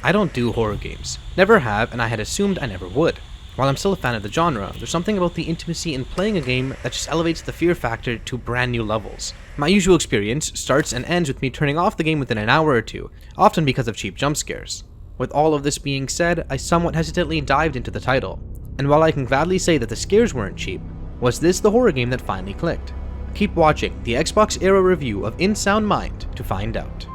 I don't do horror games. Never have, and I had assumed I never would. While I'm still a fan of the genre, there's something about the intimacy in playing a game that just elevates the fear factor to brand new levels. My usual experience starts and ends with me turning off the game within an hour or two, often because of cheap jump scares. With all of this being said, I somewhat hesitantly dived into the title, and while I can gladly say that the scares weren't cheap, was this the horror game that finally clicked? Keep watching the XboxEra review of In Sound Mind to find out.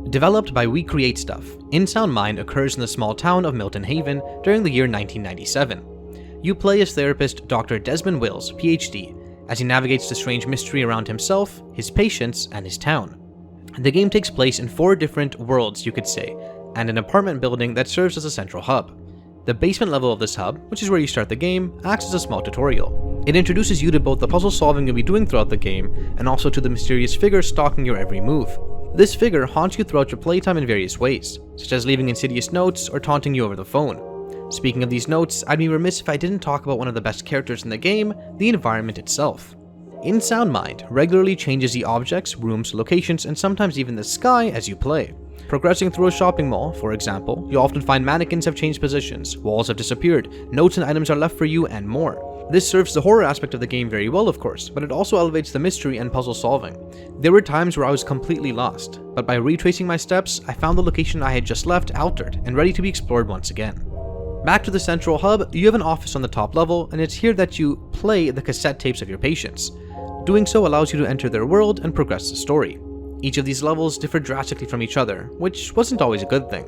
Developed by We Create Stuff, In Sound Mind occurs in the small town of Milton Haven during the year 1997. You play as therapist Dr. Desmond Wills, PhD, as he navigates the strange mystery around himself, his patients, and his town. The game takes place in 4 different worlds, you could say, and an apartment building that serves as a central hub. The basement level of this hub, which is where you start the game, acts as a small tutorial. It introduces you to both the puzzle solving you'll be doing throughout the game, and also to the mysterious figure stalking your every move. This figure haunts you throughout your playtime in various ways, such as leaving insidious notes or taunting you over the phone. Speaking of these notes, I'd be remiss if I didn't talk about one of the best characters in the game, the environment itself. In Sound Mind regularly changes the objects, rooms, locations, and sometimes even the sky as you play. Progressing through a shopping mall, for example, you'll often find mannequins have changed positions, walls have disappeared, notes and items are left for you, and more. This serves the horror aspect of the game very well, of course, but it also elevates the mystery and puzzle solving. There were times where I was completely lost, but by retracing my steps, I found the location I had just left altered and ready to be explored once again. Back to the central hub, you have an office on the top level, and it's here that you play the cassette tapes of your patients. Doing so allows you to enter their world and progress the story. Each of these levels differ drastically from each other, which wasn't always a good thing.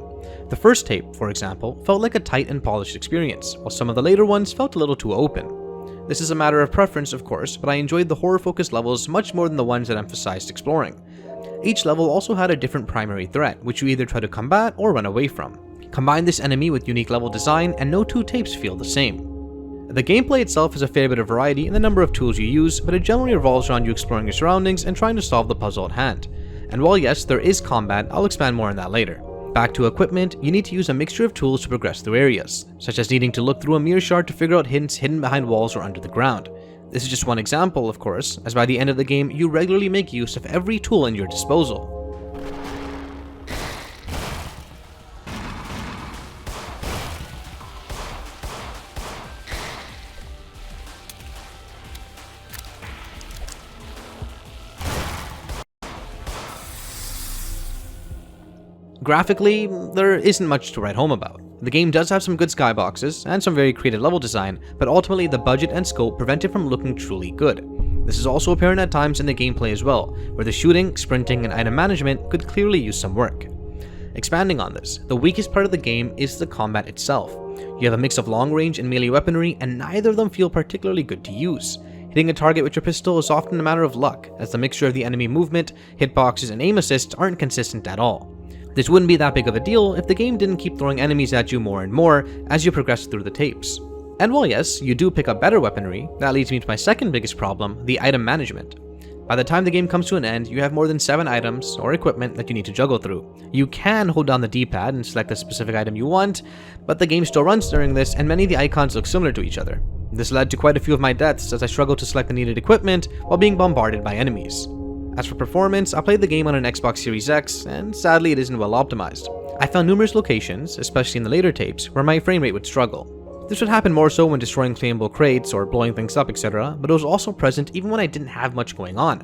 The first tape, for example, felt like a tight and polished experience, while some of the later ones felt a little too open. This is a matter of preference, of course, but I enjoyed the horror-focused levels much more than the ones that emphasized exploring. Each level also had a different primary threat, which you either try to combat or run away from. Combine this enemy with unique level design, and no 2 tapes feel the same. The gameplay itself has a fair bit of variety in the number of tools you use, but it generally revolves around you exploring your surroundings and trying to solve the puzzle at hand. And while yes, there is combat, I'll expand more on that later. Back to equipment, you need to use a mixture of tools to progress through areas, such as needing to look through a mirror shard to figure out hints hidden behind walls or under the ground. This is just one example, of course, as by the end of the game, you regularly make use of every tool in your disposal. Graphically, there isn't much to write home about. The game does have some good skyboxes and some very creative level design, but ultimately the budget and scope prevent it from looking truly good. This is also apparent at times in the gameplay as well, where the shooting, sprinting, and item management could clearly use some work. Expanding on this, the weakest part of the game is the combat itself. You have a mix of long range and melee weaponry, and neither of them feel particularly good to use. Hitting a target with your pistol is often a matter of luck, as the mixture of the enemy movement, hitboxes, and aim assists aren't consistent at all. This wouldn't be that big of a deal if the game didn't keep throwing enemies at you more and more as you progress through the tapes. And while yes, you do pick up better weaponry, that leads me to my second biggest problem, the item management. By the time the game comes to an end, you have more than 7 items or equipment that you need to juggle through. You can hold down the D-pad and select the specific item you want, but the game still runs during this and many of the icons look similar to each other. This led to quite a few of my deaths as I struggled to select the needed equipment while being bombarded by enemies. As for performance, I played the game on an Xbox Series X, and sadly it isn't well optimized. I found numerous locations, especially in the later tapes, where my frame rate would struggle. This would happen more so when destroying claimable crates or blowing things up, etc., but it was also present even when I didn't have much going on.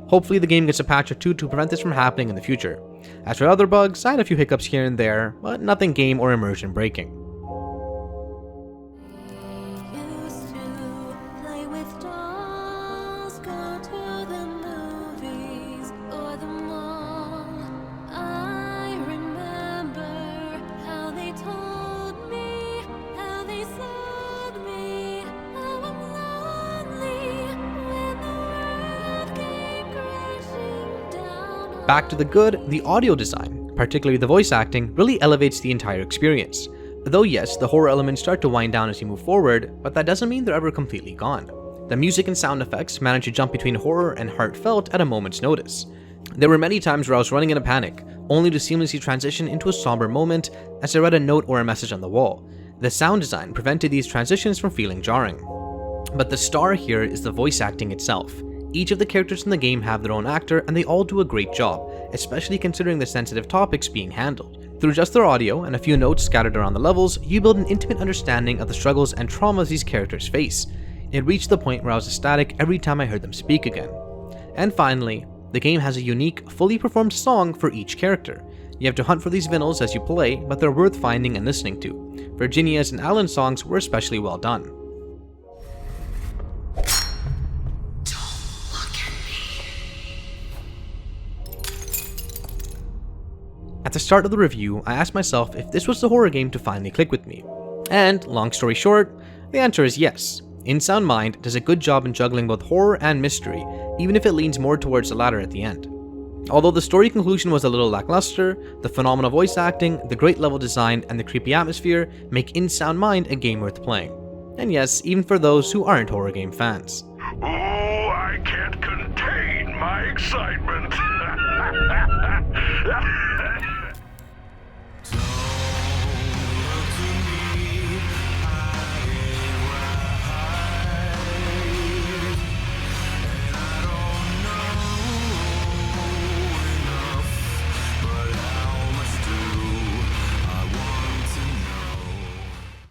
Hopefully the game gets a patch or two to prevent this from happening in the future. As for other bugs, I had a few hiccups here and there, but nothing game or immersion breaking. Back to the good, the audio design, particularly the voice acting, really elevates the entire experience. Though yes, the horror elements start to wind down as you move forward, but that doesn't mean they're ever completely gone. The music and sound effects manage to jump between horror and heartfelt at a moment's notice. There were many times where I was running in a panic, only to seamlessly transition into a somber moment as I read a note or a message on the wall. The sound design prevented these transitions from feeling jarring. But the star here is the voice acting itself. Each of the characters in the game have their own actor and they all do a great job, especially considering the sensitive topics being handled. Through just their audio and a few notes scattered around the levels, you build an intimate understanding of the struggles and traumas these characters face. It reached the point where I was ecstatic every time I heard them speak again. And finally, the game has a unique, fully performed song for each character. You have to hunt for these vinyls as you play, but they're worth finding and listening to. Virginia's and Alan's songs were especially well done. At the start of the review, I asked myself if this was the horror game to finally click with me. And, long story short, the answer is yes. In Sound Mind does a good job in juggling both horror and mystery, even if it leans more towards the latter at the end. Although the story conclusion was a little lackluster, the phenomenal voice acting, the great level design, and the creepy atmosphere make In Sound Mind a game worth playing. And yes, even for those who aren't horror game fans. Oh, I can't contain my excitement!